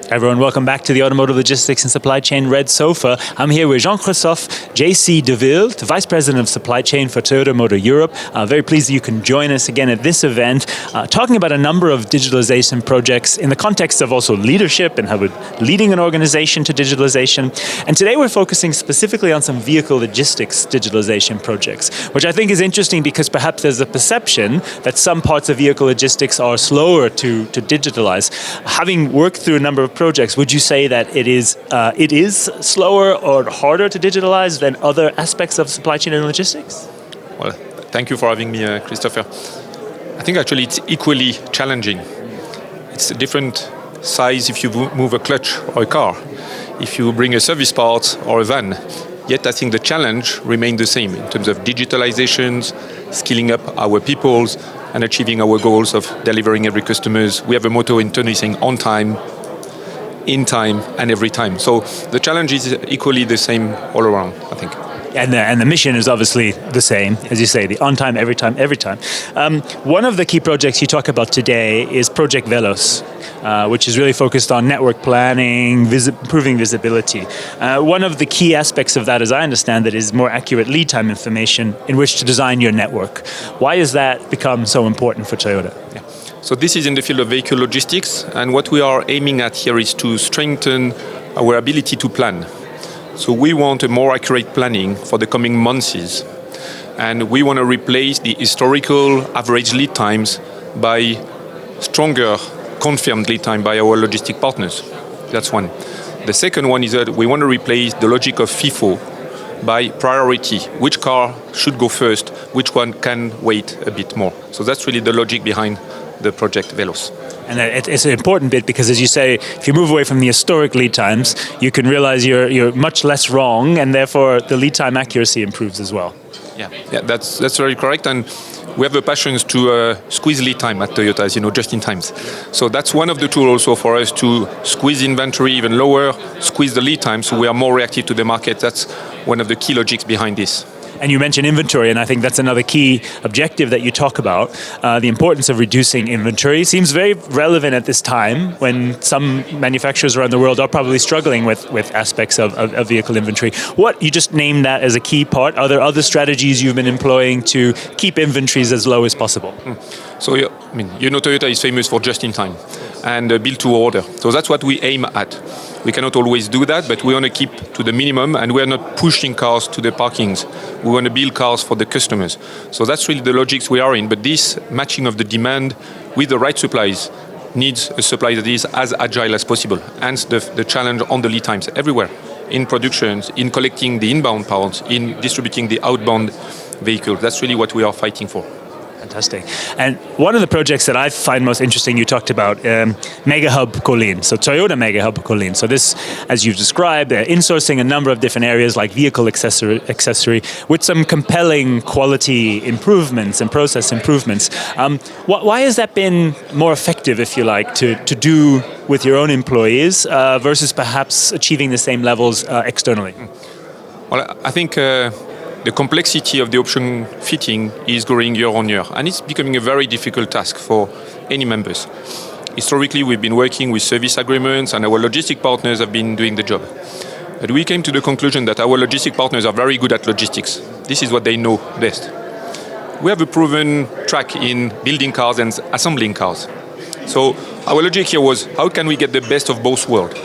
Everyone, welcome back to the Automotive Logistics and Supply Chain Red Sofa. I'm here with Jean-Christophe, JC Deville, the Vice President of Supply Chain for Toyota Motor Europe. Very pleased that you can join us again at this event, talking about a number of digitalization projects in the context of also leadership and how we're leading an organization to digitalization. And today we're focusing specifically on some vehicle logistics digitalization projects, which I think is interesting because perhaps there's a perception that some parts of vehicle logistics are slower to digitalize. Having worked through a number of projects, would you say that it is slower or harder to digitalize than other aspects of supply chain and logistics? Well, thank you for having me, Christopher. I think actually it's equally challenging. It's a different size if you move a clutch or a car, if you bring a service part or a van. Yet I think the challenge remains the same in terms of digitalizations, skilling up our peoples, and achieving our goals of delivering every customers. We have a motto internally saying on time, in time, and every time. So the challenge is equally the same all around, I think. And the mission is obviously the same, as you say, the on time, every time, every time. One of the key projects you talk about today is Project Velos, which is really focused on network planning, improving visibility. One of the key aspects of that, as I understand it, is more accurate lead time information in which to design your network. Why has that become so important for Toyota? Yeah. So this is in the field of vehicle logistics, and what we are aiming at here is to strengthen our ability to plan. So we want a more accurate planning for the coming months, and we want to replace the historical average lead times by stronger confirmed lead time by our logistic partners. That's one. The second one is that we want to replace the logic of FIFO by priority. Which car should go first? Which one can wait a bit more? So that's really the logic behind the Project Velos. And it's an important bit because, as you say, if you move away from the historic lead times, you can realize you're much less wrong, and therefore the lead time accuracy improves as well. Yeah, that's very correct. And we have a passion to squeeze lead time at Toyota, as you know, just in times. So that's one of the tools also for us to squeeze inventory even lower, squeeze the lead time, so we are more reactive to the market. That's one of the key logics behind this. And you mentioned inventory, and I think that's another key objective that you talk about, the importance of reducing inventory. Seems very relevant at this time when some manufacturers around the world are probably struggling with aspects of vehicle inventory. What, you just named that as a key part. Are there other strategies you've been employing to keep inventories as low as possible? So, Toyota is famous for just-in-time and build to order. So that's what we aim at. We cannot always do that, but we want to keep to the minimum, and we are not pushing cars to the parkings. We want to build cars for the customers. So that's really the logics we are in. But this matching of the demand with the right supplies needs a supply that is as agile as possible. Hence the challenge on the lead times everywhere, in productions, in collecting the inbound parts, in distributing the outbound vehicles. That's really what we are fighting for. Fantastic. And one of the projects that I find most interesting, you talked about Mega Hub Colline, so Toyota Mega Hub Colline. So this, as you've described, insourcing a number of different areas like vehicle accessory with some compelling quality improvements and process improvements. Why has that been more effective, if you like, to do with your own employees versus perhaps achieving the same levels externally? Well, I think the complexity of the option fitting is growing year on year, and it's becoming a very difficult task for any members. Historically, we've been working with service agreements, and our logistic partners have been doing the job. But we came to the conclusion that our logistic partners are very good at logistics. This is what they know best. We have a proven track in building cars and assembling cars. So our logic here was, how can we get the best of both worlds?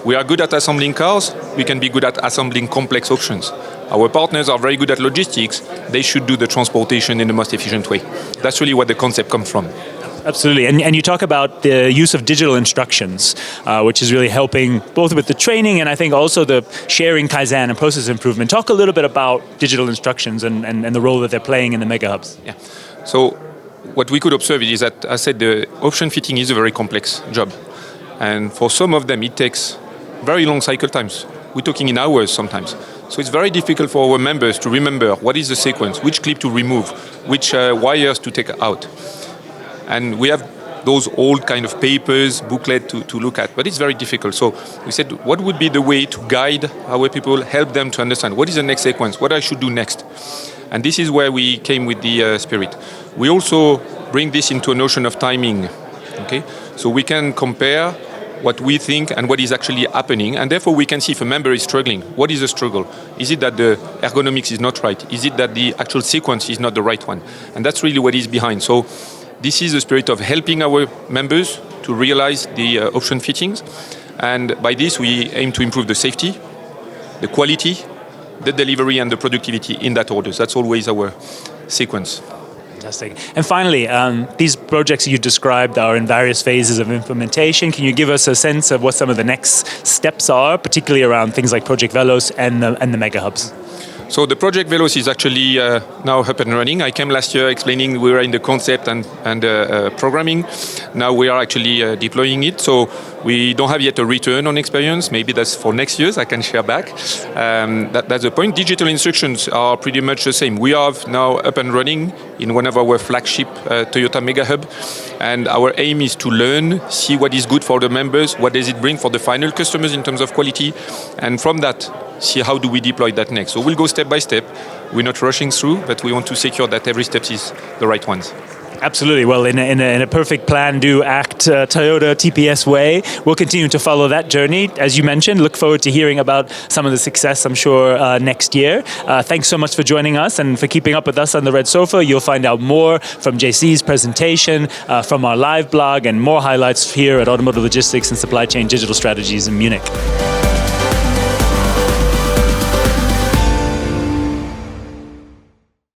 We are good at assembling cars, we can be good at assembling complex options. Our partners are very good at logistics, they should do the transportation in the most efficient way. That's really what the concept comes from. Absolutely, and you talk about the use of digital instructions, which is really helping both with the training and I think also the sharing Kaizen and process improvement. Talk a little bit about digital instructions and the role that they're playing in the mega hubs. Yeah. So what we could observe is that, as I said, the option fitting is a very complex job. And for some of them, it takes very long cycle times. We're talking in hours sometimes. So it's very difficult for our members to remember what is the sequence, which clip to remove, which wires to take out. And we have those old kind of papers, booklet to look at, but it's very difficult. So we said, what would be the way to guide our people, help them to understand what is the next sequence, what I should do next? And this is where we came with the spirit. We also bring this into a notion of timing. Okay, so we can compare what we think and what is actually happening. And therefore, we can see if a member is struggling. What is the struggle? Is it that the ergonomics is not right? Is it that the actual sequence is not the right one? And that's really what is behind. So this is the spirit of helping our members to realize the option fittings. And by this, we aim to improve the safety, the quality, the delivery, and the productivity in that order. That's always our sequence. Fantastic. And finally, these projects you described are in various phases of implementation. Can you give us a sense of what some of the next steps are, particularly around things like Project Velos and the mega hubs? So the Project Velos is actually now up and running. I came last year explaining we were in the concept and programming. Now we are actually deploying it. So we don't have yet a return on experience. Maybe that's for next year. I can share back. That's the point. Digital instructions are pretty much the same. We are now up and running in one of our flagship Toyota Mega Hub. And our aim is to learn, see what is good for the members, what does it bring for the final customers in terms of quality. And from that, see how do we deploy that next. So we'll go step by step. We're not rushing through, but we want to secure that every step is the right ones. Absolutely. Well, in a perfect plan, do, act, Toyota TPS way. We'll continue to follow that journey. As you mentioned, look forward to hearing about some of the success, I'm sure, next year. Thanks so much for joining us and for keeping up with us on the Red Sofa. You'll find out more from JC's presentation, from our live blog, and more highlights here at Automotive Logistics and Supply Chain Digital Strategies in Munich.